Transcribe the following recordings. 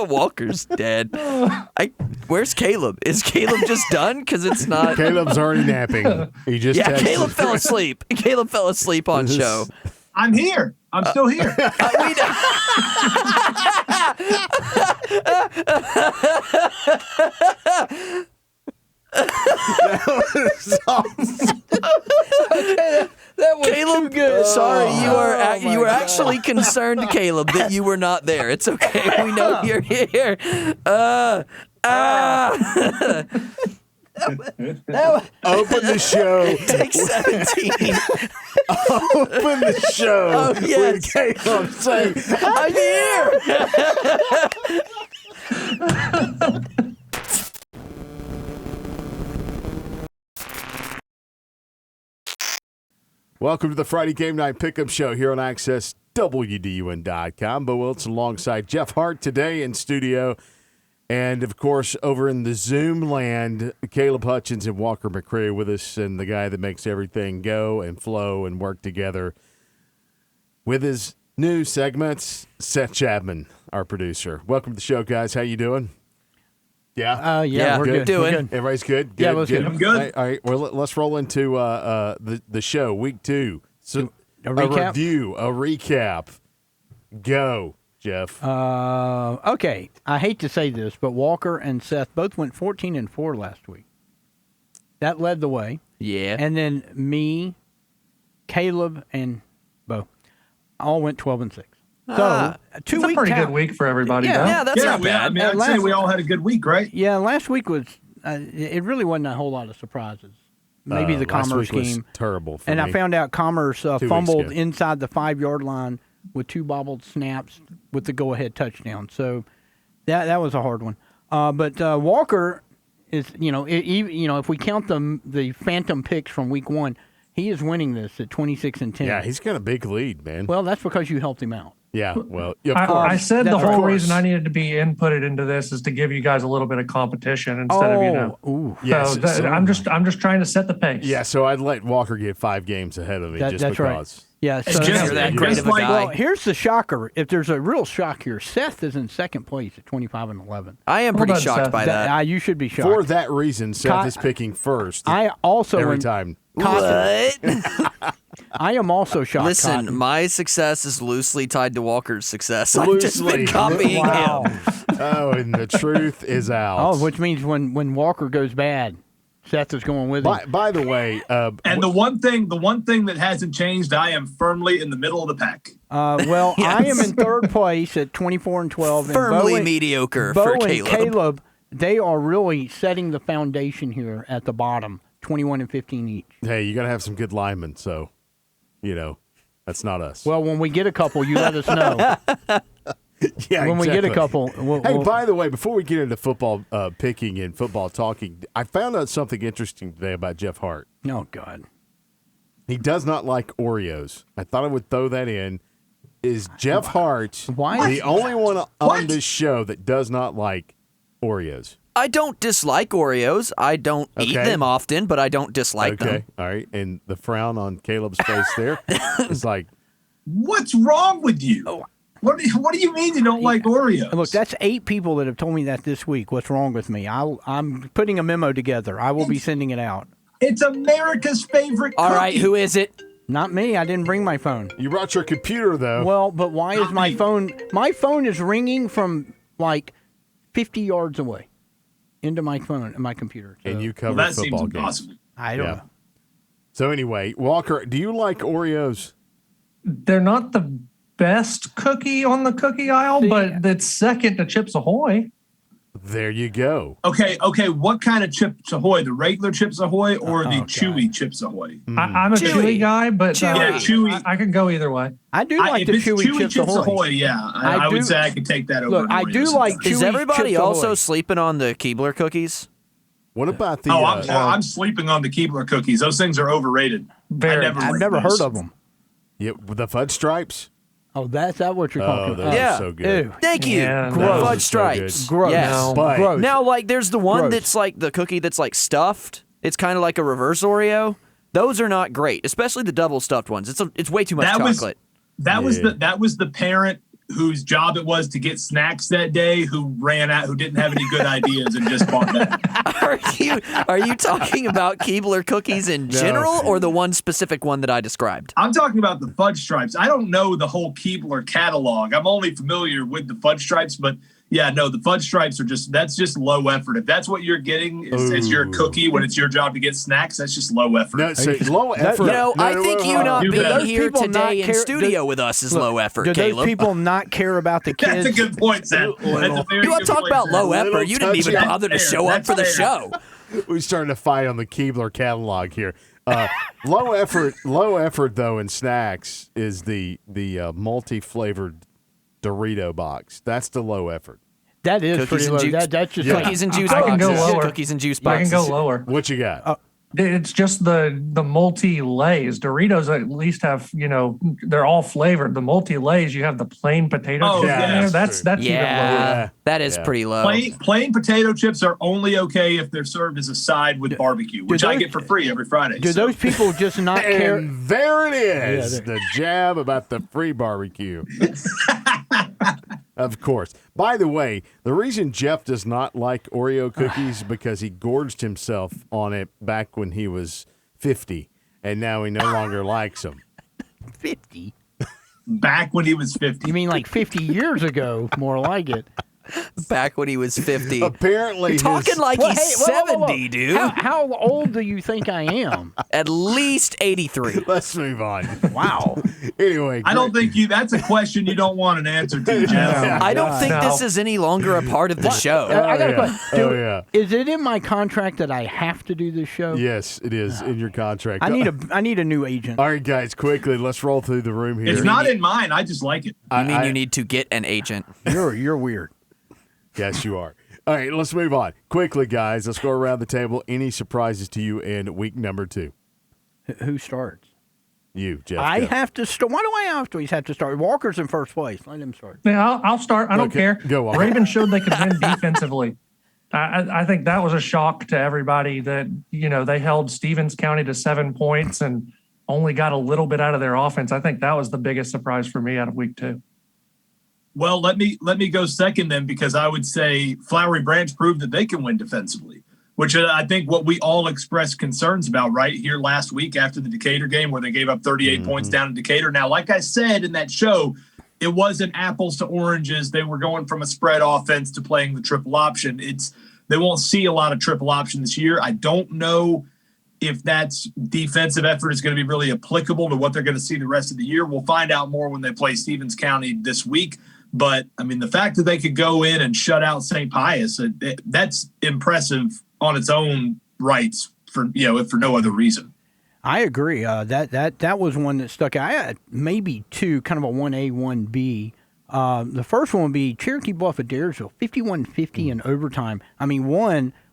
Walker's dead. Where's Caleb? Is Caleb just done? Because it's not. Caleb's already napping. He just Caleb fell asleep. Caleb fell asleep on show. I'm here. I'm still here. That was Caleb, too good. sorry, you are actually concerned, Caleb, that you were not there. It's okay. We know you're here. Open the show. Take 17. Open the show. Oh, yes. With Caleb saying, I'm here. welcome to the Friday Game Night Pick Em Show here on Access WDUN.com. Bo Wilson alongside Jeff Hart today in studio. And, of course, over in the Zoom land, Caleb Hutchins and Walker McCrary with us, and the guy that makes everything go and flow and work together with his new segments, Seth Chapman, our producer. Welcome to the show, guys. How you doing? Yeah? We're good. Doing. We're good. Everybody's good? Yeah, it was good. I'm good. All right. Well, let's roll into the show, week 2. So A recap? a recap. Go, Jeff. Okay. I hate to say this, but Walker and Seth both went 14-4 last week. That led the way. Yeah. And then me, Caleb, and Bo all went 12-6. So 2 It's a week pretty count. good week for everybody. Yeah. though. Yeah, that's not I bad. mean, I'd say we all had a good week, right? Yeah, last week was it really wasn't a whole lot of surprises. Maybe the last Commerce week was game. terrible for And me. I found out Commerce weeks fumbled ago. inside the 5-yard line with 2 bobbled snaps with the go-ahead touchdown. So that was a hard one. But Walker is, if we count the phantom picks from week 1, he is winning this at 26-10. Yeah, he's got a big lead, man. Well, that's because you helped him out. Yeah, well, of I course. said the That's whole right. reason I needed to be inputted into this is to give you guys a little bit of competition instead of Ooh. Yes, So I'm just trying to set the pace. Yeah, so I'd let Walker get 5 games ahead of me just That's right. because. Yeah, so Jeff, you're that great of a guy. Well, here's the shocker. If there's a real shock here, Seth is in second place at 25-11. I am pretty Well done, shocked Seth. by that. You should be shocked. For that reason, Seth is picking first I also every am, time. What? I am also shocked. Listen, Cotton. my success is loosely tied to Walker's success. I've just Loosely. been copying Wow. him. Oh, and the truth is out. Oh, which means when Walker goes bad, Seth is going with him. By the way, And the one thing that hasn't changed, I am firmly in the middle of the pack. Well, I am in third place at 24-12. Firmly and mediocre Bo for and Caleb. Caleb, they are really setting the foundation here at the bottom, 21-15 each. hey, you got to have some good linemen, so, that's not us. Well, when we get a couple, you let us know. yeah, When we get a exactly. couple, Hey, by the way, before we get into football picking and football talking, I found out something interesting today about Jeff Hart. oh God, He does not like Oreos. I thought I would throw that in. Is Jeff Hart Why? the only one on What? this show that does not like Oreos? I don't dislike Oreos. I don't eat Okay. them often, but I don't dislike them. Okay, all right. And the frown on Caleb's face there is like, What's wrong with you? What do you mean you don't like Oreos? Look, that's 8 people that have told me that this week. What's wrong with me? I'm putting a memo together. I will be sending it out. It's America's favorite All cookie. right, who is it? Not me. I didn't bring my phone. you brought your computer, though. Well, but why is my phone? My phone is ringing from like 50 yards away into my phone, my computer. So and you cover Well, that seems football games. impossible. I don't Yeah. know. So anyway, Walker, do you like Oreos? They're not the best cookie on the cookie aisle, but it's second to Chips Ahoy. There you go. Okay. What kind of Chips Ahoy? The regular Chips Ahoy or the God. chewy Chips Ahoy? I'm a Chewy. chewy guy, but Yeah, chewy. I can go either way. I do like if the it's chewy Chips Ahoy. yeah, I I would do- say I could take that over. Look, I Oreos do like sometimes. Is Chewy everybody Chips also Ahoy. sleeping on the Keebler cookies? What about the? Oh, I'm sleeping on the Keebler cookies. Those things are overrated. Very. I've liked never those. heard of them. yeah, with the fudge stripes? Oh, that's that what you're Oh, talking those about? Yeah. are so good. Ew. Thank you. Yeah, Gross. those are Fudge so stripes. Gross. Yes. No. But Gross. Now, like, there's the one Gross. that's like the cookie that's like stuffed. It's kind of like a reverse Oreo. Those are not great, especially the double stuffed ones. It's way too much That was- chocolate. That was Yeah. the parent whose job it was to get snacks that day, who ran out, who didn't have any good ideas and just bought that. Are you talking about Keebler cookies in general, or the one specific one that I described? I'm talking about the fudge stripes. I don't know the whole Keebler catalog. I'm only familiar with the fudge stripes, but yeah, no, the fudge stripes are that's just low effort. If that's what you're getting is your cookie when it's your job to get snacks, that's just low effort. No, so low effort. I think you not being here today in studio with us is low effort, Do Caleb. those people not care about the kids? That's a good point, Seth. You want to talk about low effort? You didn't even bother to show up for the show. We're starting to fight on the Keebler catalog here. Low effort though in snacks is the multi-flavored Dorito box. That's the low effort. That is Cookies pretty and low. juice. That's just Cookies and juice I can boxes. go lower. Cookies and juice I boxes. can go lower. What you got? It's just the multi-lays. Doritos at least have, they're all flavored. The multi-lays, you have the plain potato Oh, chip yeah, in there. that's That's even lower. Yeah, that is pretty low. Plain potato chips are only okay if they're served as a side with barbecue, which I get for free every Friday. Do those people just not care? And there it is, the jab about the free barbecue. Of course. By the way, the reason Jeff does not like Oreo cookies because he gorged himself on it back when he was 50, and now he no longer likes them. 50? Back when he was 50. You mean like 50 years ago? More like it. Back when he was 50. Apparently, You're talking like Well, he's hey, whoa, whoa, whoa. 70, dude. How old do you think I am? At least 83. Let's move on. Wow. Anyway, I don't think that's a question you don't want an answer to, Jeff. I don't think No. this is any longer a part of the show. I got a question. Oh, yeah. Is it in my contract that I have to do this show? Yes, it is in your contract. I need a new agent. All right, guys, quickly, let's roll through the room here. It's not in mine. I just like it. You mean you need to get an agent? You're weird. Yes, you are. All right, let's move on. Quickly, guys, let's go around the table. Any surprises to you in week number 2? Who starts? You, Jeff. I go. have to start. Why do I always have to start? Walker's in first place. Let him start. Yeah, I'll start. I don't Okay, care. go on. Ravens showed they could win defensively. I think that was a shock to everybody that, they held Stevens County to 7 points and only got a little bit out of their offense. I think that was the biggest surprise for me out of week 2. Well, let me go second then, because I would say Flowery Branch proved that they can win defensively, which I think what we all expressed concerns about right here last week after the Decatur game where they gave up 38 points down in Decatur. Now, like I said in that show, it wasn't apples to oranges. They were going from a spread offense to playing the triple option. They won't see a lot of triple option this year. I don't know if that's defensive effort is going to be really applicable to what they're going to see the rest of the year. We'll find out more when they play Stevens County this week. But, I mean, the fact that they could go in and shut out St. Pius, that's impressive on its own rights for no other reason. I agree. That was one that stuck out. I had maybe two, kind of a 1A, 1B. The first one would be Cherokee Bluff at Daresville, 51-50 in overtime. I mean,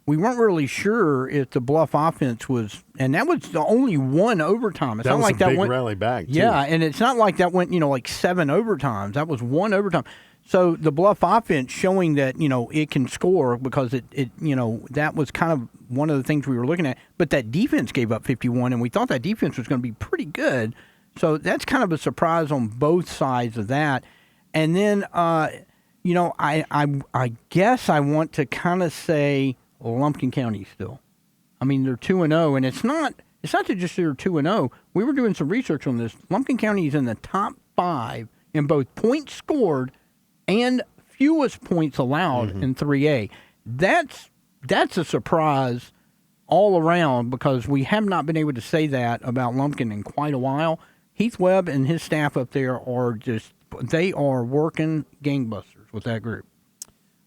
we weren't really sure if the Bluff offense was, and that was the only one overtime. It's That not was like a that big went rally back, too. Yeah, and it's not like that went, like 7 overtimes. That was 1 overtime. So the Bluff offense showing that, it can score because it that was kind of one of the things we were looking at. But that defense gave up 51, and we thought that defense was going to be pretty good. So that's kind of a surprise on both sides of that. And then, I guess I want to kind of say Lumpkin County still. I mean, they're 2-0, and it's not that just they're 2-0. We were doing some research on this. Lumpkin County is in the top 5 in both points scored and fewest points allowed in 3A. That's a surprise all around because we have not been able to say that about Lumpkin in quite a while. Heath Webb and his staff up there they are working gangbusters with that group.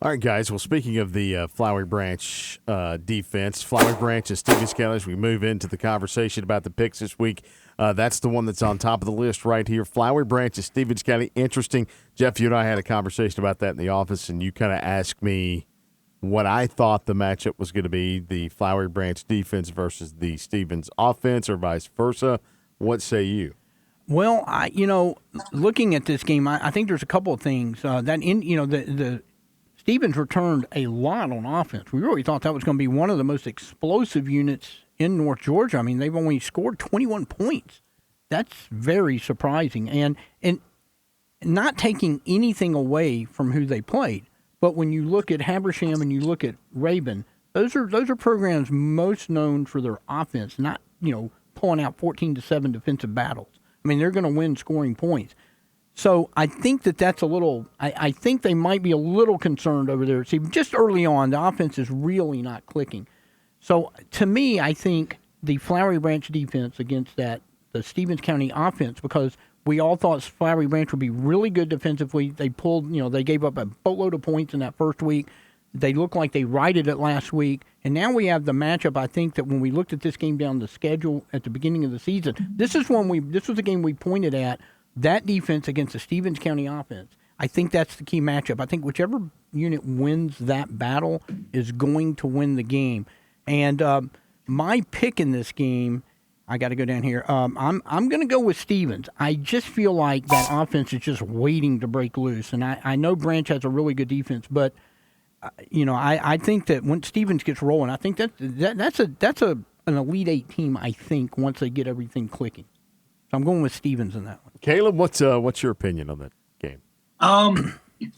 All right, guys. Well, speaking of the Flowery Branch defense, Flowery Branch and Stevens County, as we move into the conversation about the picks this week, that's the one that's on top of the list right here. Flowery Branch and Stevens County. Interesting. Jeff, you and I had a conversation about that in the office, and you kind of asked me what I thought the matchup was going to be, the Flowery Branch defense versus the Stevens offense or vice versa. What say you? Well, looking at this game, I think there's a couple of things. The Stevens returned a lot on offense. We really thought that was going to be one of the most explosive units in North Georgia. I mean, they've only scored 21 points. That's very surprising. And not taking anything away from who they played. But when you look at Habersham and you look at Rabin, those are programs most known for their offense, not pulling out 14-7 defensive battles. I mean, they're going to win scoring points. So I think that's a little. I think they might be a little concerned over there. See, just early on, the offense is really not clicking. So to me, I think the Flowery Branch defense against the Stevens County offense, because we all thought Flowery Branch would be really good defensively. They pulled, they gave up a boatload of points in that first week. They looked like they righted it last week. And now we have the matchup. I think that when we looked at this game down the schedule at the beginning of the season, this was a game we pointed at, that defense against the Stevens County offense. I think that's the key matchup. I think whichever unit wins that battle is going to win the game. And my pick in this game, I got to go down here. I'm going to go with Stevens. I just feel like that offense is just waiting to break loose. And I know Branch has a really good defense, but I think that when Stevens gets rolling, I think that's an Elite Eight team. I think once they get everything clicking, so I'm going with Stevens in that one. Caleb, what's your opinion on that game?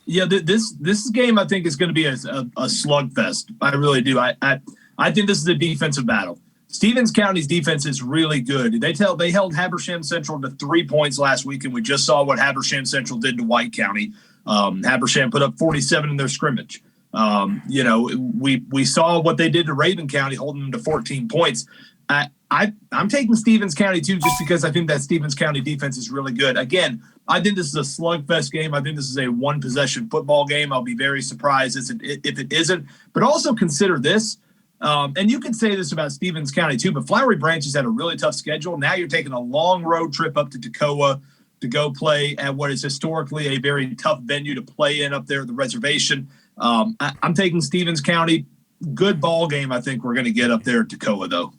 This game I think is going to be a slugfest. I really do. I think this is a defensive battle. Stevens County's defense is really good. They held Habersham Central to 3 points last week, and we just saw what Habersham Central did to White County. Habersham put up 47 in their scrimmage. We saw what they did to Raven County, holding them to 14 points. I'm taking Stevens County too, just because I think that Stevens County defense is really good. Again, I think this is a slugfest game. I think this is a one-possession football game. I'll be very surprised if it isn't. But also consider this, and you can say this about Stevens County too, but Flowery Branch has had a really tough schedule. Now you're taking a long road trip up to Toccoa to go play at what is historically a very tough venue to play in up there at the reservation. I'm taking Stevens County. Good ball game I think we're going to get up there at Toccoa, though.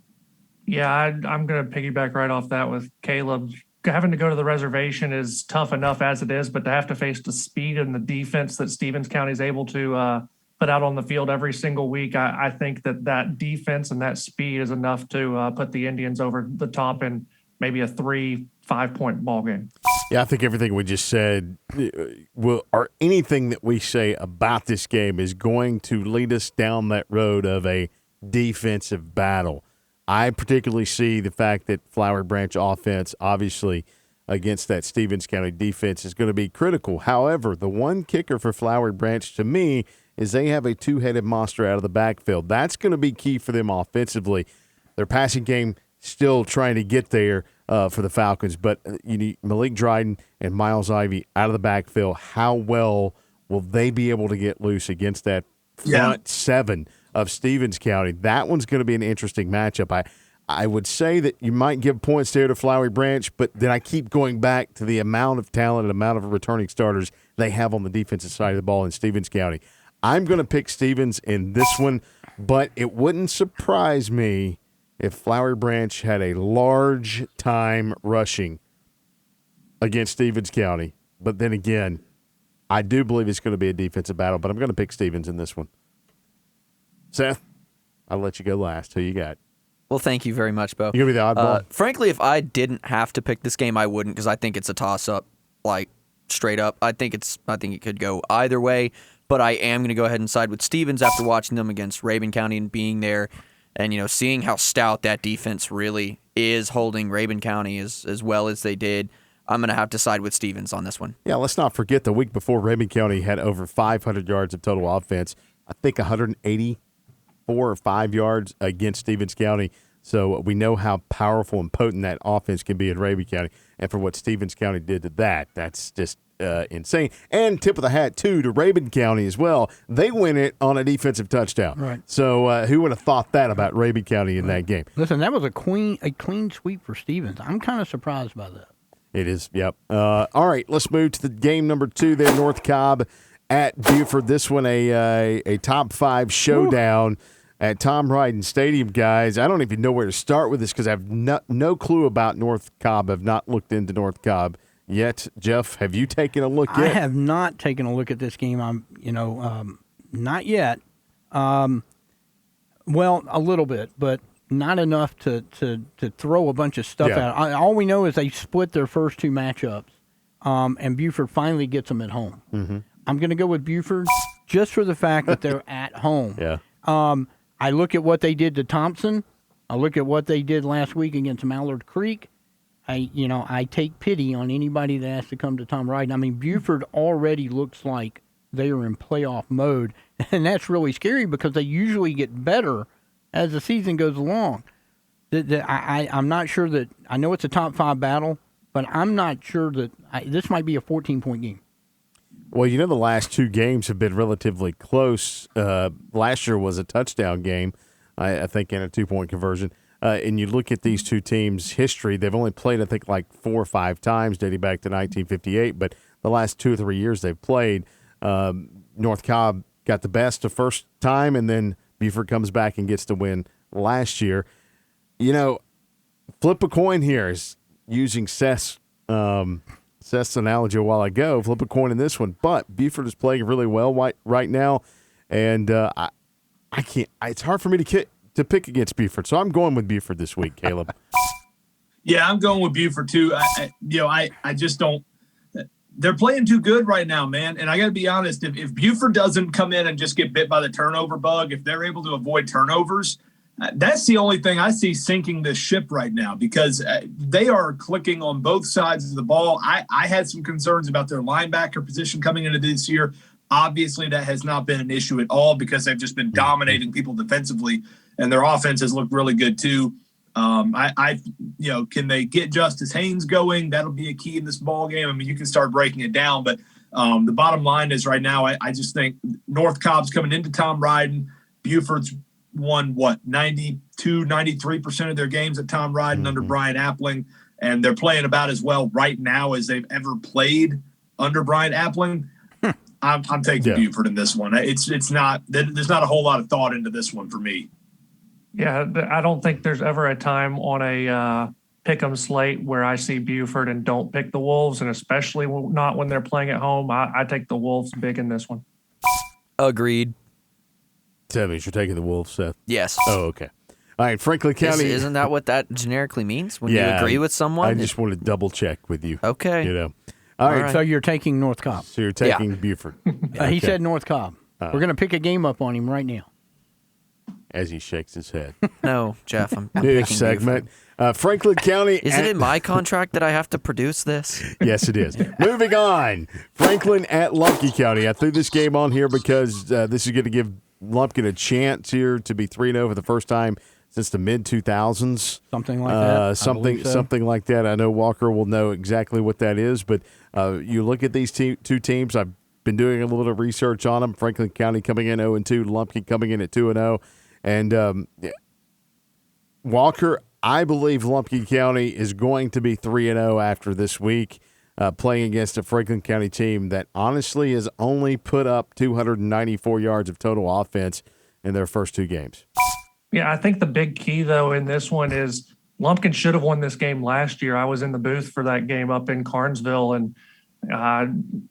Yeah, I'm going to piggyback right off that with Caleb. Having to go to the reservation is tough enough as it is, but to have to face the speed and the defense that Stevens County is able to put out on the field every single week, I think that defense and that speed is enough to put the Indians over the top in maybe a 3-5 point ball game. Yeah, I think everything we just said, or anything that we say about this game is going to lead us down that road of a defensive battle. I particularly see the fact that Flowery Branch offense, obviously, against that Stevens County defense is going to be critical. However, the one kicker for Flowery Branch to me is they have a two-headed monster out of the backfield. That's going to be key for them offensively. Their passing game still trying to get there for the Falcons, but you need Malik Dryden and Miles Ivy out of the backfield. How well will they be able to get loose against that front seven of Stevens County? That one's going to be an interesting matchup. I would say that you might give points there to Flowery Branch, but then I keep going back to the amount of talent and amount of returning starters they have on the defensive side of the ball in Stevens County. I'm going to pick Stevens in this one, but it wouldn't surprise me if Flowery Branch had a large time rushing against Stevens County. But then again, I do believe it's going to be a defensive battle, but I'm going to pick Stevens in this one. Seth, I'll let you go last. Who you got? Well, thank you very much, Bo. You're going to be the oddball? Frankly, if I didn't have to pick this game, I wouldn't, because I think it's a toss-up, like, straight up. I think it could go either way, but I am going to go ahead and side with Stevens after watching them against Raven County and being there and, seeing how stout that defense really is, holding Raven County as well as they did. I'm going to have to side with Stevens on this one. Yeah, let's not forget the week before Raven County had over 500 yards of total offense. I think 184 or 5 yards against Stevens County. So we know how powerful and potent that offense can be in Raven County. And for what Stevens County did to that's just insane. And tip of the hat, too, to Raven County as well. They win it on a defensive touchdown. Right. So who would have thought that about Raven County in that game? Listen, that was a clean sweep for Stevens. I'm kind of surprised by that. It is, yep. All right, let's move to the game number 2 there, North Cobb at Buford. This one a top 5 showdown at Tom Ryden Stadium, guys. I don't even know where to start with this because I have no clue about North Cobb. I've not looked into North Cobb yet. Jeff, have you taken a look yet? I have not taken a look at this game. Not yet. Well, a little bit, but not enough to throw a bunch of stuff out. All we know is they split their first 2 matchups. and Buford finally gets them at home. Mm-hmm. I'm going to go with Buford just for the fact that they're at home. Yeah. I look at what they did to Thompson. I look at what they did last week against Mallard Creek. I take pity on anybody that has to come to Tom Ryden. I mean, Buford already looks like they are in playoff mode, and that's really scary because they usually get better as the season goes along. I'm not sure that – I know it's a top 5 battle, but I'm not sure that this might be a 14-point game. Well, the last 2 games have been relatively close. Last year was a touchdown game, I think, and a 2-point conversion. And you look at these 2 teams' history, they've only played, I think, like 4 or 5 times dating back to 1958. But the last 2 or 3 years they've played, North Cobb got the best the first time, and then Buford comes back and gets the win last year. Flip a coin here is using Seth's analogy a while ago. Flip a coin in this one. But Buford is playing really well right now, and I can't. It's hard for me to pick against Buford, so I'm going with Buford this week, Caleb. Yeah, I'm going with Buford too. I just don't. They're playing too good right now, man. And I got to be honest, if Buford doesn't come in and just get bit by the turnover bug, if they're able to avoid turnovers, that's the only thing I see sinking this ship right now because they are clicking on both sides of the ball. I had some concerns about their linebacker position coming into this year. Obviously, that has not been an issue at all because they've just been dominating people defensively, and their offense has looked really good too. Can they get Justice Haynes going? That'll be a key in this ball game. I mean, you can start breaking it down, but the bottom line is right now, I just think North Cobb's coming into Tom Ryden. Buford's won 93% of their games at Tom Ryden under Brian Appling, and they're playing about as well right now as they've ever played under Brian Appling. I'm taking Buford in this one. It's not there's not a whole lot of thought into this one for me. Yeah, I don't think there's ever a time on a pick'em slate where I see Buford and don't pick the Wolves, and especially not when they're playing at home. I take the Wolves big in this one. Agreed. That means you're taking the Wolves, Seth. Yes. Oh, okay. All right, Franklin County. Isn't that what that generically means when you agree with someone? I just want to double check with you. Okay. All right. So you're taking North Cobb. So you're taking Buford. He said North Cobb. We're going to pick a game up on him right now. As he shakes his head. No, Jeff, I'm New picking segment. Franklin County. Is it in my contract that I have to produce this? Yes, it is. Moving on. Franklin at Lumpkin County. I threw this game on here because this is going to give Lumpkin a chance here to be 3-0 for the first time since the mid-2000s. Something like that. Something like that. I know Walker will know exactly what that is, but you look at these two teams. I've been doing a little bit of research on them. Franklin County coming in 0-2, Lumpkin coming in at 2-0. And Walker, I believe Lumpkin County is going to be 3-0 after this week, playing against a Franklin County team that honestly has only put up 294 yards of total offense in their first 2 games. Yeah, I think the big key, though, in this one is Lumpkin should have won this game last year. I was in the booth for that game up in Carnesville, and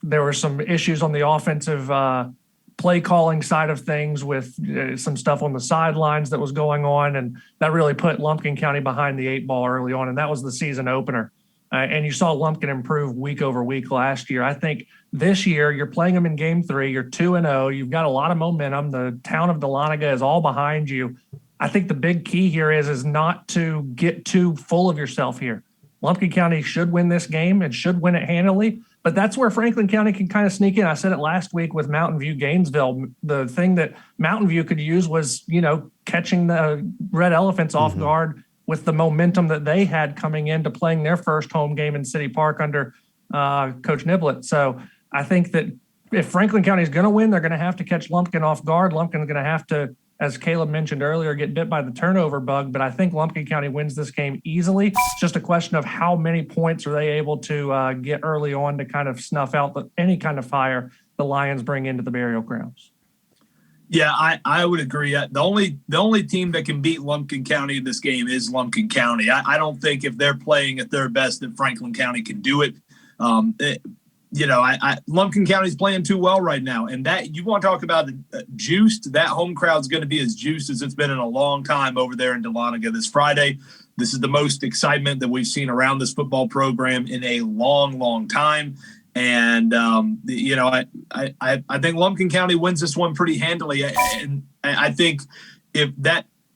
there were some issues on the offensive play calling side of things with some stuff on the sidelines that was going on, and that really put Lumpkin County behind the 8 ball early on, and that was the season opener. And you saw Lumpkin improve week over week last year. I think this year you're playing them in game 3. You're 2-0. You've got a lot of momentum. The town of Dahlonega is all behind you. I think the big key here is not to get too full of yourself here. Lumpkin County should win this game and should win it handily, but that's where Franklin County can kind of sneak in. I said it last week with Mountain View Gainesville. The thing that Mountain View could use was, catching the Red Elephants off guard with the momentum that they had coming into playing their first home game in City Park under Coach Niblett. So I think that if Franklin County is going to win, they're going to have to catch Lumpkin off guard. Lumpkin is going to have to, as Caleb mentioned earlier, get bit by the turnover bug. But I think Lumpkin County wins this game easily. It's just a question of how many points are they able to get early on to kind of snuff out any kind of fire the Lions bring into the burial grounds. Yeah, I would agree. The only team that can beat Lumpkin County in this game is Lumpkin County. I don't think if they're playing at their best that Franklin County can do it. Lumpkin County's playing too well right now, and that you want to talk about juiced. That home crowd's going to be as juiced as it's been in a long time over there in Dahlonega this Friday. This is the most excitement that we've seen around this football program in a long, long time. And, I think Lumpkin County wins this one pretty handily. And I think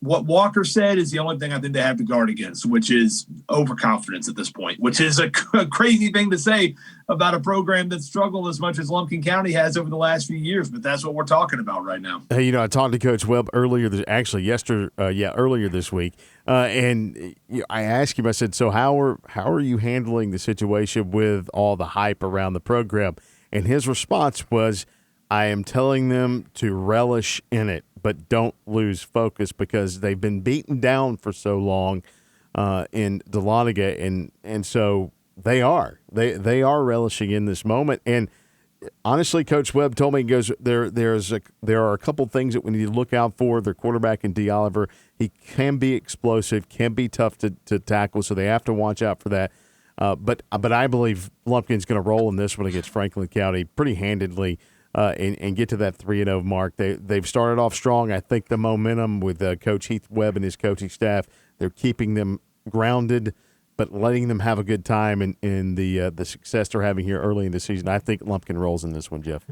what Walker said is the only thing I think they have to guard against, which is overconfidence at this point, which is a crazy thing to say about a program that struggled as much as Lumpkin County has over the last few years. But that's what we're talking about right now. Hey, I talked to Coach Webb earlier this week, and I asked him. I said, "So how are you handling the situation with all the hype around the program?" And his response was, "I am telling them to relish in it, but don't lose focus because they've been beaten down for so long in Dahlonega, and so they are relishing in this moment." And honestly, Coach Webb told me, he goes, there are a couple things that we need to look out for. Their quarterback in D. Oliver, he can be explosive, can be tough to tackle, so they have to watch out for that. But I believe Lumpkin's going to roll in this one against Franklin County pretty handedly. And get to that 3-0 mark. They've started off strong. I think the momentum with Coach Heath Webb and his coaching staff, they're keeping them grounded, but letting them have a good time in the success they're having here early in the season. I think Lumpkin rolls in this one, Jeff.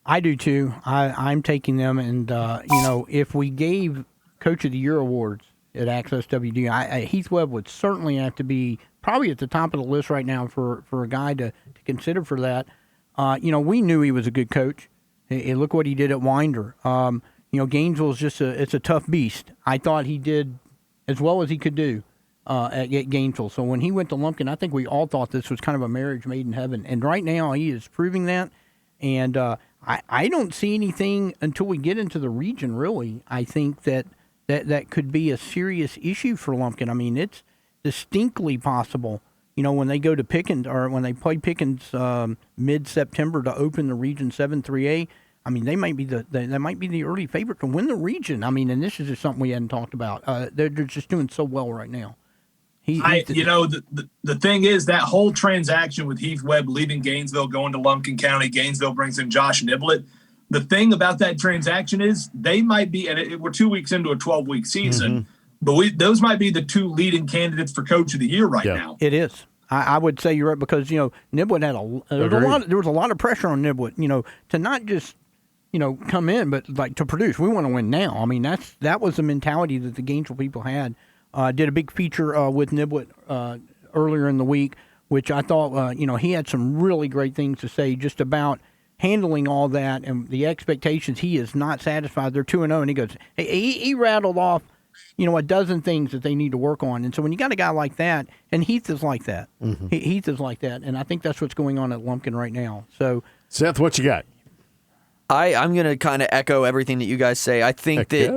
I do too. I'm taking them, and if we gave Coach of the Year awards at Access WD, Heath Webb would certainly have to be probably at the top of the list right now for a guy to consider for that. We knew he was a good coach. Hey, look what he did at Winder. Gainesville's it's a tough beast. I thought he did as well as he could do at Gainesville. So when he went to Lumpkin, I think we all thought this was kind of a marriage made in heaven. And right now he is proving that. And I don't see anything until we get into the region, really. I think that could be a serious issue for Lumpkin. I mean, it's distinctly possible. When they go to Pickens or when they play Pickens mid-September to open the Region 7 3A, I mean, they might be the early favorite to win the region. I mean, and this is just something we hadn't talked about. They're just doing so well right now. The thing is that whole transaction with Heath Webb leaving Gainesville, going to Lumpkin County, Gainesville brings in Josh Niblett. The thing about that transaction is they might be, and we're 2 weeks into a 12-week season, but those might be the two leading candidates for Coach of the Year right now. It is. I would say you're right because Niblett had there was a lot of pressure on Niblett, to not just come in, but like to produce. We want to win now. I mean that was the mentality that the Gainesville people had. Did a big feature with Niblett earlier in the week, which I thought he had some really great things to say just about handling all that and the expectations. He is not satisfied. They're 2-0, and he goes, he rattled off a dozen things that they need to work on. And so when you got a guy like that, and Heath is like that, Heath is like that, and I think that's what's going on at Lumpkin right now. So, Seth, what you got? I'm going to kind of echo everything that you guys say. I think that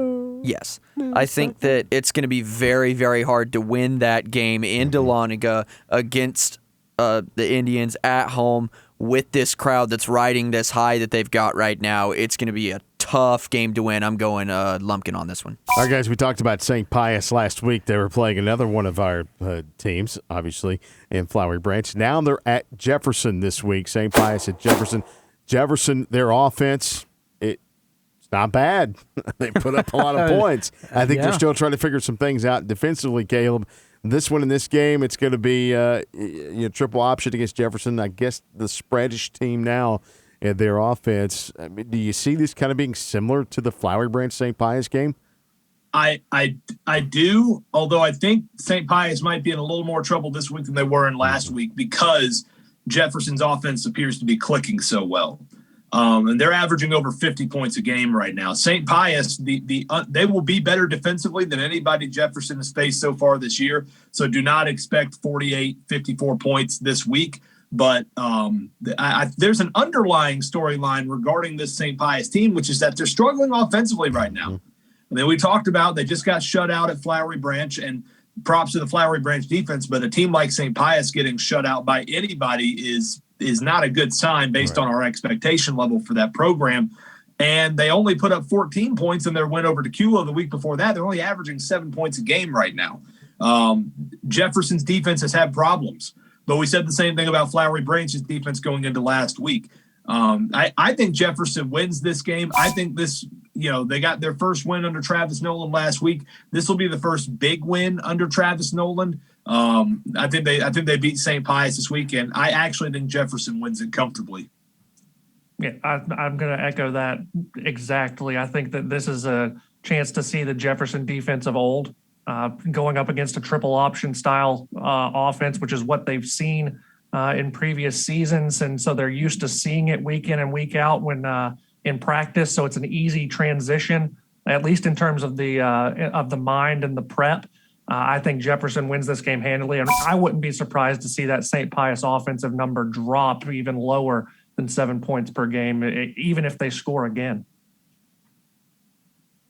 it's going to be very, very hard to win that game in Dahlonega against the Indians at home with this crowd that's riding this high that they've got right now. It's going to be a tough game to win. I'm going Lumpkin on this one. All right, guys, we talked about St. Pius last week. They were playing another one of our teams, obviously, in Flowery Branch. Now they're at Jefferson this week. St. Pius at Jefferson. Jefferson, their offense, it's not bad. They put up a lot of points. I think they're still trying to figure some things out defensively, Caleb. This one in this game, it's going to be triple option against Jefferson. I guess the spreadish team now in their offense. I mean, do you see this kind of being similar to the Flowery Branch St. Pius game? I do, although I think St. Pius might be in a little more trouble this week than they were in last week because Jefferson's offense appears to be clicking so well. And they're averaging over 50 points a game right now. St. Pius, they will be better defensively than anybody Jefferson has faced so far this year. So do not expect 48, 54 points this week. But there's an underlying storyline regarding this St. Pius team, which is that they're struggling offensively right now. And then we talked about they just got shut out at Flowery Branch, and props to the Flowery Branch defense. But a team like St. Pius getting shut out by anybody is not a good sign based on our expectation level for that program. And they only put up 14 points in their win over Tequila the week before that. They're only averaging 7 points a game right now. Jefferson's defense has had problems, but we said the same thing about Flowery Branch's defense going into last week. I think Jefferson wins this game. I think this they got their first win under Travis Nolan last week. This will be the first big win under Travis Nolan. I think they beat St. Pius this weekend. I actually think Jefferson wins it comfortably. Yeah, I'm going to echo that exactly. I think that this is a chance to see the Jefferson defense of old going up against a triple option style offense, which is what they've seen in previous seasons. And so they're used to seeing it week in and week out when in practice. So it's an easy transition, at least in terms of the mind and the prep. I think Jefferson wins this game handily. And I wouldn't be surprised to see that St. Pius offensive number drop even lower than 7 points per game, even if they score again.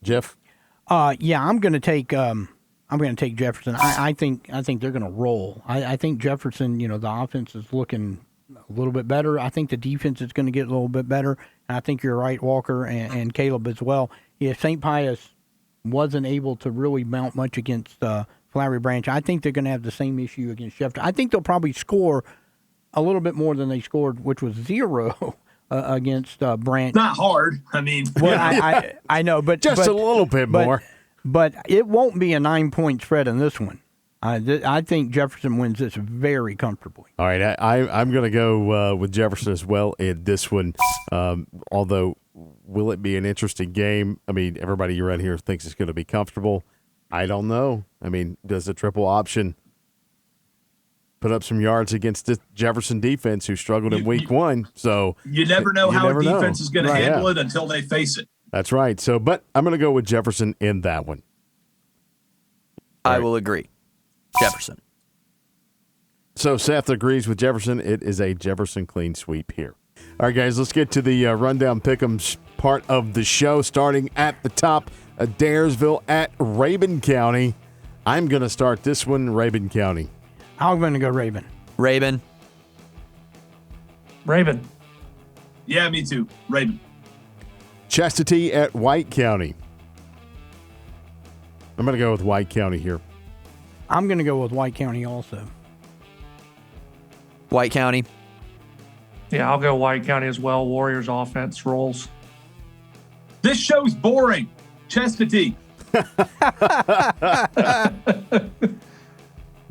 Jeff? Yeah, I'm going to take Jefferson. I think they're going to roll. I think Jefferson, the offense is looking a little bit better. I think the defense is going to get a little bit better. And I think you're right, Walker and Caleb as well. If St. Pius wasn't able to really mount much against Flowery Branch, I think they're going to have the same issue against Jefferson. I think they'll probably score a little bit more than they scored, which was 0 against Branch. Not hard. I mean, well, I know, but Just a little bit more. But it won't be a 9-point spread in this one. I think Jefferson wins this very comfortably. All right, I'm going to go with Jefferson as well in this one. Although, will it be an interesting game? I mean, everybody around here thinks it's going to be comfortable. I don't know. I mean, does the triple option put up some yards against the Jefferson defense who struggled in week 1? So you never know how a defense is going to handle it until they face it. That's right. So, but I'm going to go with Jefferson in that one. I will agree. Jefferson. So Seth agrees with Jefferson. It is a Jefferson clean sweep here. All right, guys, let's get to the rundown pick'ems part of the show. Starting at the top, Daresville at Rabun County. I'm going to start this one, Rabun County. I'm going to go Rabun. Rabun. Yeah, me too. Rabun. Chastity at White County. I'm going to go with White County here. I'm going to go with White County also. White County. Yeah, I'll go White County as well. Warriors offense rolls. This show's boring. Chastity.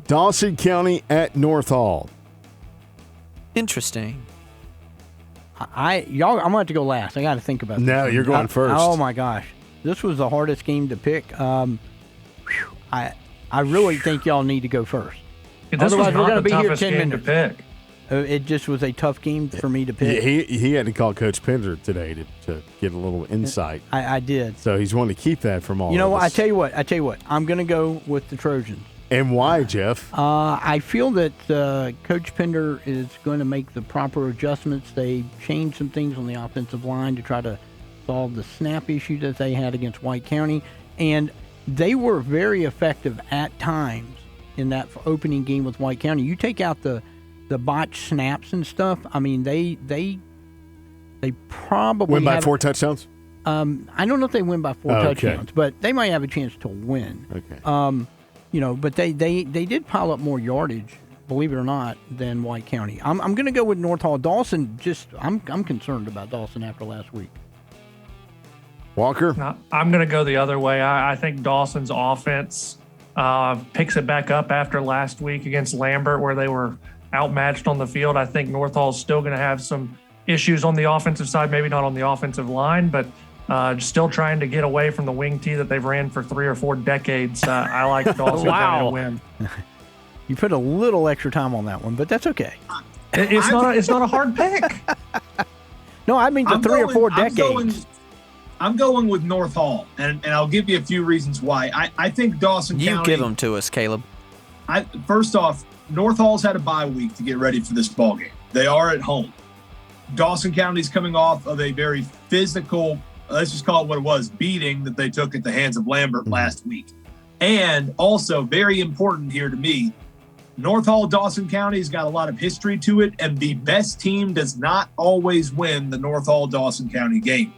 Dawson County at North Hall. Interesting. I'm going to have to go last. I got to think about this. No, you're going first. Oh, my gosh. This was the hardest game to pick. I really think y'all need to go first. Yeah, this Otherwise, was we're not going to the be here toughest 10 game minutes. to pick. It just was a tough game for me to pick. He had to call Coach Pender today to get a little insight. I did. So he's wanting to keep that from all You know of what? us. I tell you what. I'm going to go with the Trojans. And why, Jeff? I feel that Coach Pender is going to make the proper adjustments. They changed some things on the offensive line to try to solve the snap issue that they had against White County. And they were very effective at times in that opening game with White County. You take out the botched snaps and stuff. I mean, they probably win by 4 touchdowns? I don't know if they win by 4 touchdowns, but they might have a chance to win. Okay. But they did pile up more yardage, believe it or not, than White County. I'm going to go with North Hall. Dawson, I'm concerned about Dawson after last week. Walker? I'm going to go the other way. I think Dawson's offense picks it back up after last week against Lambert, where they were outmatched on the field. I think North Hall's still going to have some issues on the offensive side, maybe not on the offensive line, but still trying to get away from the wing tee that they've ran for 3 or 4 decades. I like Dawson to win. You put a little extra time on that one, but that's okay. It's not a hard pick. No, I mean 3 or 4 decades. I'm going with North Hall, and I'll give you a few reasons why. I think Dawson County... You give them to us, Caleb. First off, North Hall's had a bye week to get ready for this ball game. They are at home. Dawson County's coming off of a very physical, let's just call it what it was, beating that they took at the hands of Lambert last week. And also, very important here to me, North Hall, Dawson County's got a lot of history to it, and the best team does not always win the North Hall, Dawson County game.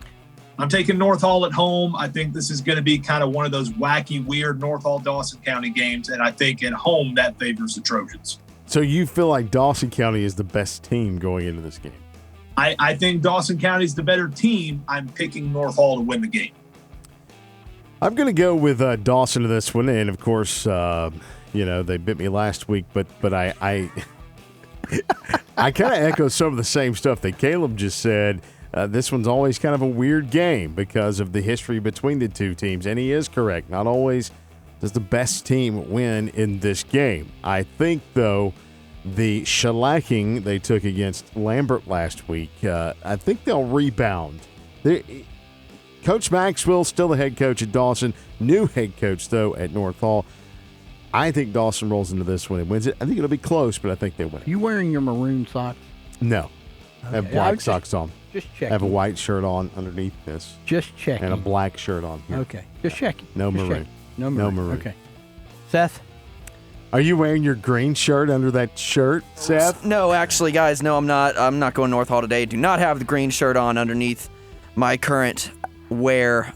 I'm taking North Hall at home. I think this is going to be kind of one of those wacky, weird North Hall, Dawson County games, and I think at home that favors the Trojans. So you feel like Dawson County is the best team going into this game? I think Dawson County is the better team. I'm picking North Hall to win the game. I'm going to go with Dawson to this one, and of course, they bit me last week, but I I kind of echo some of the same stuff that Caleb just said. This one's always kind of a weird game because of the history between the two teams, and he is correct. Not always does the best team win in this game. I think, though, the shellacking they took against Lambert last week, I think they'll rebound. Coach Maxwell, still the head coach at Dawson, new head coach, though, at North Hall. I think Dawson rolls into this one and wins it. I think it'll be close, but I think they win it. You wearing your maroon socks? No. I have black socks on. Just checking. I have a white shirt on underneath this. Just checking. And a black shirt on here. Okay. Just checking. No Just maroon. checking. No maroon. Okay. Seth? Are you wearing your green shirt under that shirt, Seth? No, actually, guys, no, I'm not. I'm not going North Hall today. Do not have the green shirt on underneath my current wear.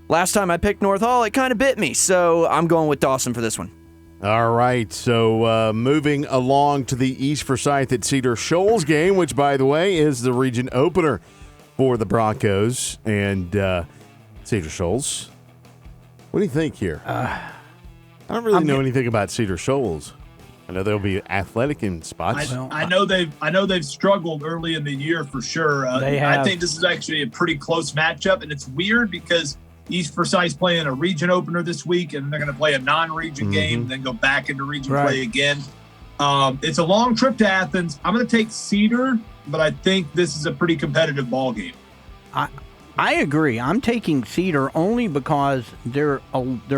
Last time I picked North Hall, it kind of bit me, so I'm going with Dawson for this one. All right, so moving along to the East Forsyth at Cedar Shoals game, which, by the way, is the region opener for the Broncos and Cedar Shoals. What do you think here? I don't really know anything about Cedar Shoals. I know they'll be athletic in spots. I know they've struggled early in the year for sure. They have. I think this is actually a pretty close matchup, and it's weird because East Forsyth's playing a region opener this week, and they're going to play a non-region game, then go back into region play again. It's a long trip to Athens. I'm going to take Cedar, but I think this is a pretty competitive ball game. I agree. I'm taking Cedar only because they're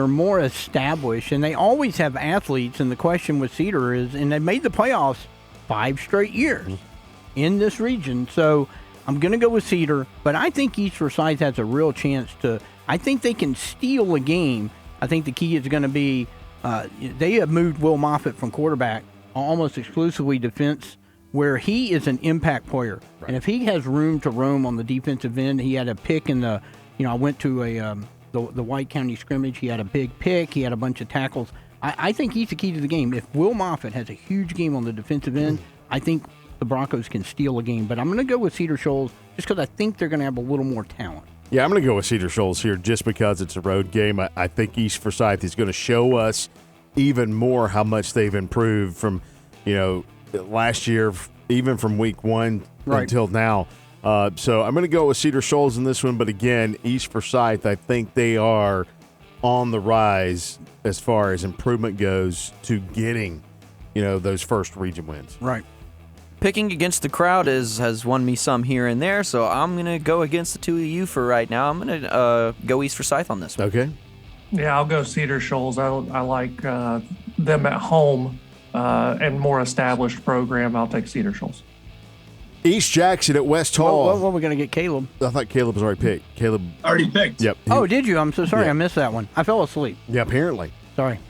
more established, and they always have athletes. And the question with Cedar is, and they made the playoffs 5 straight years in this region. So I'm going to go with Cedar, but I think East Forsyth has a real chance to. I think they can steal a game. I think the key is going to be they have moved Will Moffitt from quarterback almost exclusively defense, where he is an impact player. Right. And if he has room to roam on the defensive end, he had a pick in the, I went to the White County scrimmage. He had a big pick. He had a bunch of tackles. I think he's the key to the game. If Will Moffitt has a huge game on the defensive end, I think the Broncos can steal a game. But I'm going to go with Cedar Shoals just because I think they're going to have a little more talent. Yeah, I'm going to go with Cedar Shoals here just because it's a road game. I think East Forsyth is going to show us even more how much they've improved from, last year, even from week 1 until now. So I'm going to go with Cedar Shoals in this one. But again, East Forsyth, I think they are on the rise as far as improvement goes to getting, those first region wins. Right. Picking against the crowd has won me some here and there, so I'm going to go against the two of you for right now. I'm going to go East Forsyth on this one. Okay. Yeah, I'll go Cedar Shoals. I like them at home and more established program. I'll take Cedar Shoals. East Jackson at West Hall. What are we going to get Caleb? I thought Caleb was already picked. Caleb already picked. Yep. Oh, did you? I'm so sorry. Yeah. I missed that one. I fell asleep. Yeah, apparently. Sorry.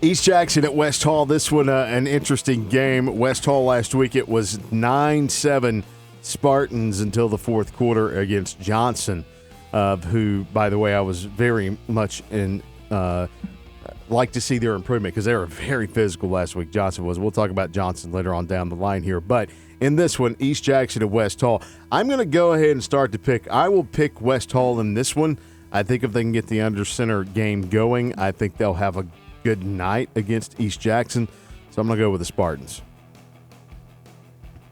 East Jackson at West Hall. This one, an interesting game. West Hall last week, it was 9-7 Spartans until the fourth quarter against Johnson, who, by the way, I was very much like to see their improvement because they were very physical last week. Johnson was. We'll talk about Johnson later on down the line here. But in this one, East Jackson at West Hall, I'm going to go ahead and start to pick. I will pick West Hall in this one. I think if they can get the under center game going, I think they'll have a good night against East Jackson. So I'm going to go with the Spartans.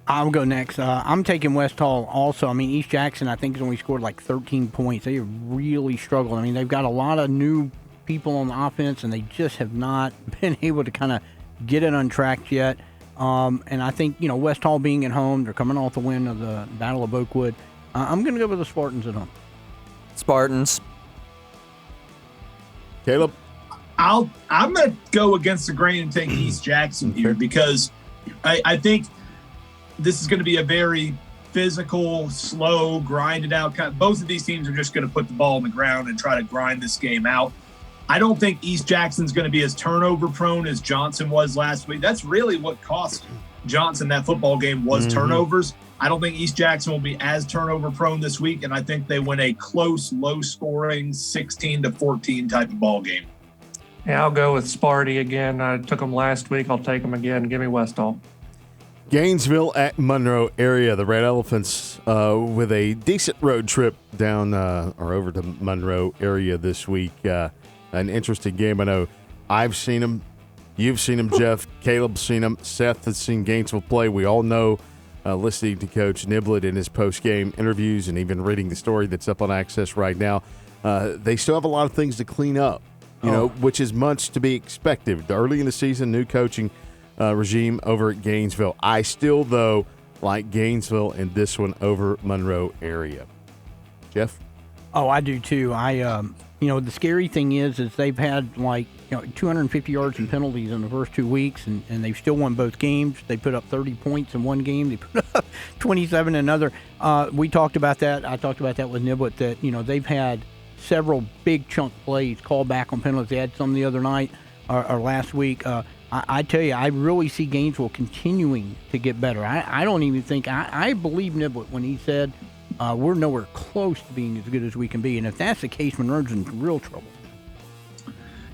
I'll go next. I'm taking West Hall also. I mean, East Jackson, I think, has only scored like 13 points. They really struggled. I mean, they've got a lot of new people on the offense, and they just have not been able to kind of get it untracked yet. And I think, West Hall being at home, they're coming off the win of the Battle of Oakwood. I'm going to go with the Spartans at home. Spartans. Caleb? I'm going to go against the grain and take East Jackson here because I think this is going to be a very physical, slow, grinded out kind of. Both of these teams are just going to put the ball on the ground and try to grind this game out. I don't think East Jackson's going to be as turnover prone as Johnson was last week. That's really what cost Johnson that football game was turnovers. I don't think East Jackson will be as turnover prone this week, and I think they win a close, low scoring 16-14 type of ball game. Yeah, I'll go with Sparty again. I took them last week. I'll take them again. Give me West Hall. Gainesville at Monroe area. The Red Elephants with a decent road trip down or over to Monroe area this week. An interesting game. I know I've seen them. You've seen them, Jeff. Caleb's seen them. Seth has seen Gainesville play. We all know, listening to Coach Niblett in his post-game interviews and even reading the story that's up on Access right now, they still have a lot of things to clean up, which is much to be expected. Early in the season, new coaching regime over at Gainesville. I still, though, like Gainesville in this one over Monroe area. Jeff? Oh, I do too. The scary thing is they've had 250 yards and penalties in the first 2 weeks, and they've still won both games. They put up 30 points in one game. They put up 27 in another. We talked about that. I talked about that with Niblett, that, they've had several big chunk plays called back on penalties. They had some the other night or last week. I tell you, I really see Gainesville continuing to get better. I don't even think – I believe Niblett when he said – we're nowhere close to being as good as we can be. And if that's the case, Monroe's in real trouble.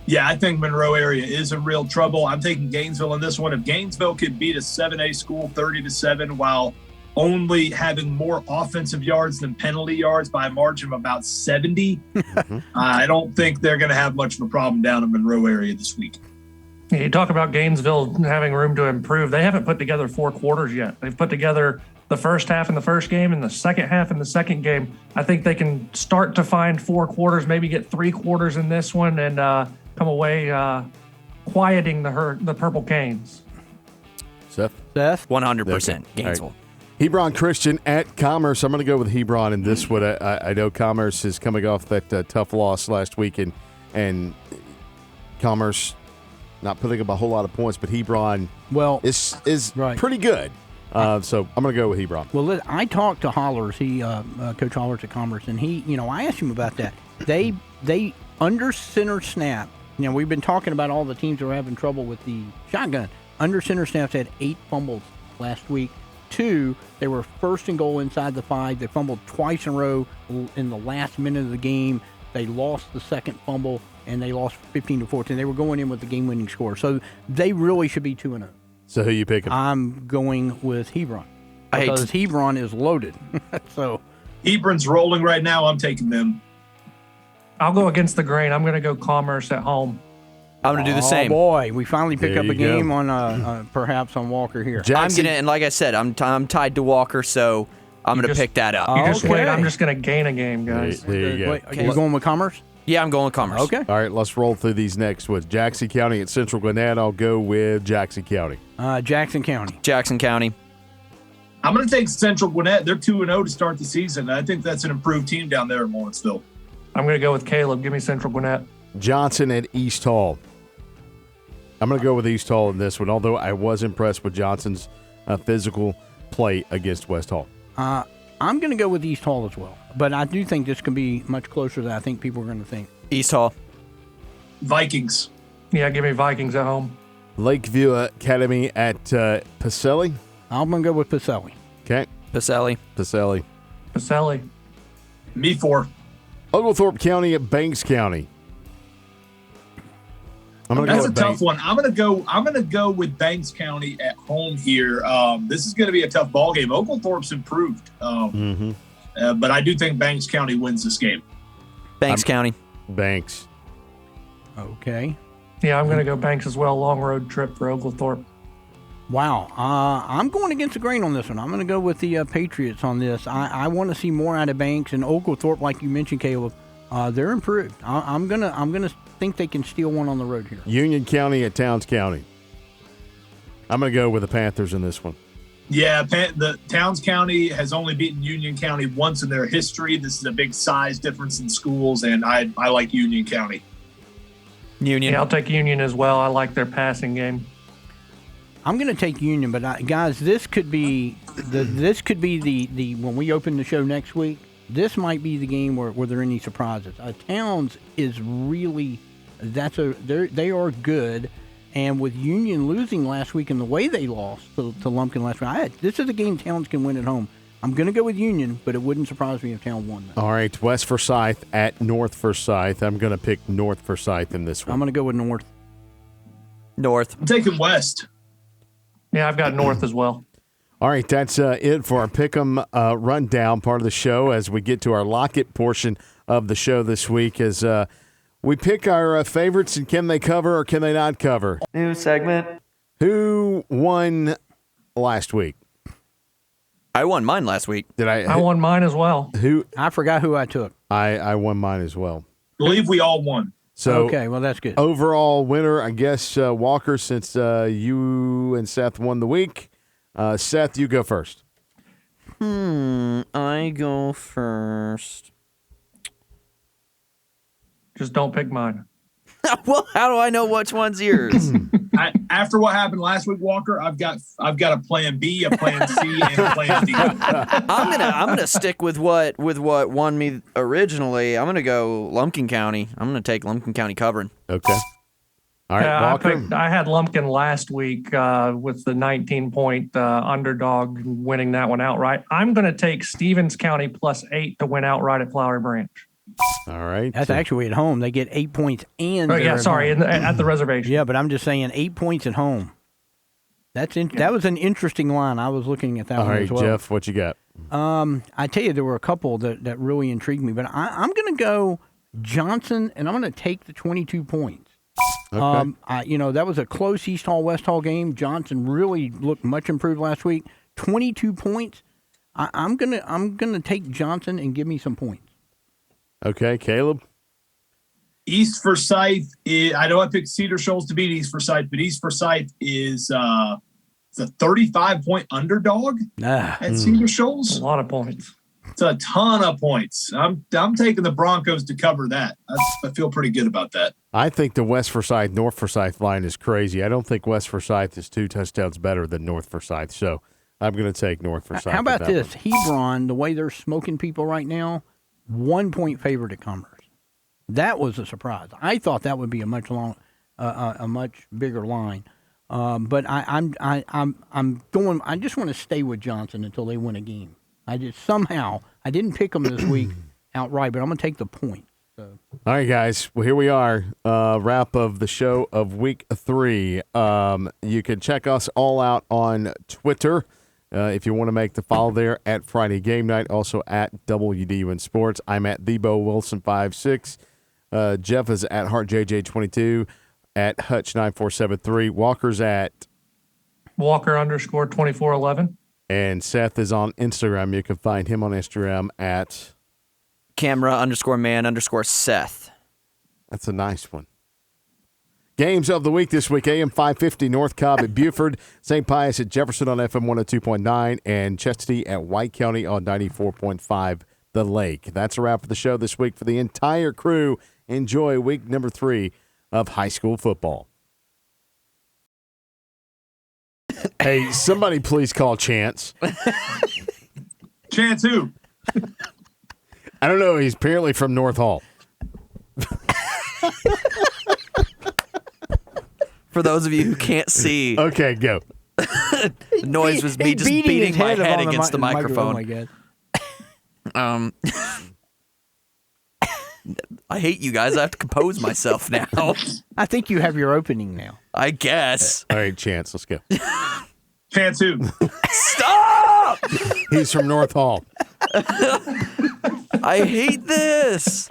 Yeah, I think Monroe area is in real trouble. I'm taking Gainesville in this one. If Gainesville could beat a 7A school 30-7 while only having more offensive yards than penalty yards by a margin of about 70, I don't think they're going to have much of a problem down in Monroe area this week. Yeah, you talk about Gainesville having room to improve. They haven't put together 4 quarters yet. They've put together the first half in the first game and the second half in the second game. I think they can start to find 4 quarters, maybe get 3 quarters in this one, and come away quieting the Purple Canes. Seth? 100% Gainesville. Right. Hebron Christian at Commerce. I'm going to go with Hebron in this one. I know Commerce is coming off that tough loss last week, and Commerce not putting up a whole lot of points, but Hebron is right. Pretty good. So I'm going to go with Hebron. Well, I talked to Hollers, Coach Hollers at Commerce, and I asked him about that. They under center snap. We've been talking about all the teams that are having trouble with the shotgun. Under center snaps had 8 fumbles last week. 2, they were first and goal inside the 5. They fumbled twice in a row in the last minute of the game. They lost the second fumble, and they lost 15-14. They were going in with the game-winning score. So they really should be 2-0. So who you picking? I'm going with Hebron because Hebron is loaded. So Hebron's rolling right now. I'm taking them. I'll go against the grain. I'm going to go Commerce at home. I'm going to do the same. Oh, boy. We finally pick up a game on perhaps on Walker here. I'm going to, and like I said, I'm tied to Walker, so I'm going to pick that up. You just wait. I'm just going to gain a game, guys. There you go. Wait, are you going with Commerce? Yeah, I'm going with Commerce. Okay. All right, let's roll through these next with Jackson County at Central Gwinnett. I'll go with Jackson County. Jackson County. Jackson County. I'm going to take Central Gwinnett. They're 2-0 to start the season. I think that's an improved team down there in Lawrenceville. I'm going to go with Caleb. Give me Central Gwinnett. Johnson at East Hall. I'm going to go with East Hall in this one, although I was impressed with Johnson's physical play against West Hall. I'm going to go with East Hall as well, but I do think this can be much closer than I think people are going to think. East Hall. Vikings. Yeah, give me Vikings at home. Lakeview Academy at Pacelli. I'm going to go with Pacelli. Okay. Pacelli. Me 4. Oglethorpe County at Banks County. That's a tough one. I'm gonna go with Banks County at home here. This is gonna be a tough ball game. Oglethorpe's improved, but I do think Banks County wins this game. Banks County. Banks. Okay. Yeah, I'm gonna go Banks as well. Long road trip for Oglethorpe. Wow. I'm going against the grain on this one. I'm going to go with the Patriots on this. I want to see more out of Banks and Oglethorpe, like you mentioned, Caleb. They're improved. I'm gonna think they can steal one on the road here. Union County at Towns County. I'm going to go with the Panthers in this one. Yeah, the Towns County has only beaten Union County once in their history. This is a big size difference in schools, and I like Union County. Union. Yeah, I'll take Union as well. I like their passing game. I'm going to take Union, but guys, this could be the when we open the show next week. This might be the game where there are any surprises. Towns is really they are good, and with Union losing last week and the way they lost to Lumpkin last week, this is a game Towns can win at home. I'm going to go with Union, but it wouldn't surprise me if Town won that. All right, West Forsyth at North Forsyth. I'm going to pick North Forsyth in this one. I'm going to go with North. I'm taking West. Yeah, I've got North as well. All All right, that's it for our Pick'em rundown part of the show as we get to our Lock It portion of the show this week as we pick our favorites and can they cover or can they not cover. New segment. Who won last week? I won mine last week. Did I won mine as well. Who? I forgot who I took. I won mine as well. Believe we all won. So Okay, well, that's good. overall winner, I guess, Walker, since you and Seth won the week. Seth, you go first. I go first. Just don't pick mine. Well, how do I know which one's yours? After what happened last week, Walker, I've got a plan B, a plan C, and a plan D. I'm gonna stick with what won me originally. I'm gonna go Lumpkin County. I'm gonna take Lumpkin County covering. Okay. All right, Walker. I had Lumpkin last week with the 19-point underdog winning that one outright. I'm going to take Stevens County +8 to win outright at Flowery Branch. All right. That's actually at home. They get 8 points and Oh, yeah, sorry, at the reservation. Yeah, but I'm just saying 8 points at home. That was an interesting line. I was looking at that All one right, as well. Jeff, what you got? I tell you, there were a couple that really intrigued me, but I'm going to go Johnson, and I'm going to take the 22 points. Okay. That was a close East Hall West Hall game. Johnson really looked much improved last week. 22 points. I'm gonna take Johnson and give me some points. Okay, Caleb. East Forsyth I know I picked Cedar Shoals to beat East Forsyth, but East Forsyth is a 35-point underdog at Cedar Shoals. A lot of points. It's a ton of points. I'm taking the Broncos to cover that. I feel pretty good about that. I think the West Forsyth North Forsyth line is crazy. I don't think West Forsyth is 2 touchdowns better than North Forsyth, so I'm going to take North Forsyth. How about this? Hebron, the way they're smoking people right now, 1 point favorite at Commerce. That was a surprise. I thought that would be a much bigger line. But I'm going. I just want to stay with Johnson until they win a game. I didn't pick them this week outright, but I'm going to take the point. So. All right, guys. Well, here we are. Wrap of the show of week 3. You can check us all out on Twitter if you want to make the follow there at Friday Game Night. Also at WDUN Sports. I'm at TheboWilson56. Jeff is at HartJJ22. At Hutch9473. Walker's at Walker_2411. And Seth is on Instagram. You can find him on Instagram at Camera_man_Seth. That's a nice one. Games of the week this week. AM 550 North Cobb at Buford. St. Pius at Jefferson on FM 102.9. And Chastity at White County on 94.5 The Lake. That's a wrap for the show this week. For the entire crew, enjoy week number 3 of high school football. Hey, somebody please call Chance. Chance who? I don't know. He's apparently from North Hall. For those of you who can't see, Okay, go. the noise was me just beating my head against the microphone. I guess. I hate you guys. I have to compose myself now. I think you have your opening now. I guess. All right, Chance, let's go. Chance who? Stop! He's from North Hall. I hate this.